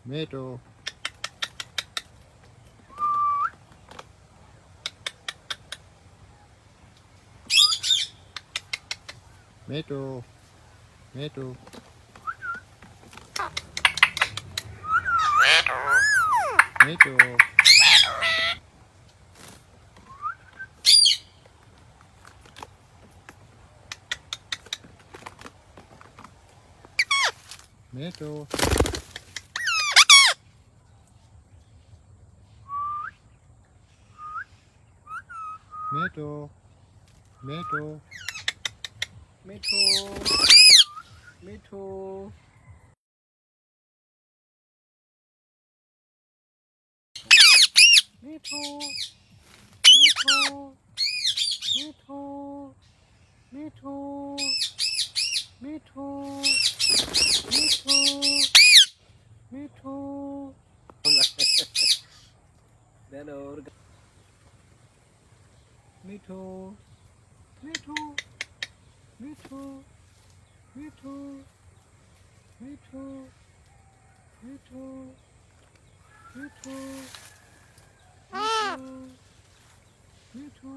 Mito. Mito. Mito. Mito. Mito. Mito. Mito. Mito. Mito. Mito. Mito. Mito. Mito. Mito. Mito. Mito. Hello. Mito. Mito. Mito. Mito. Mito. Mito. Mito. Mito. Mito.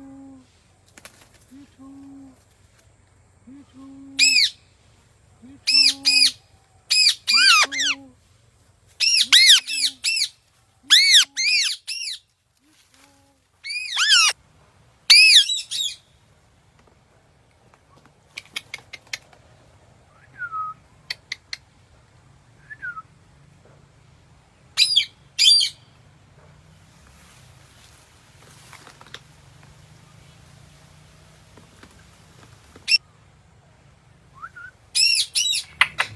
Mito. Mito. Mito.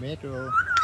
Mito.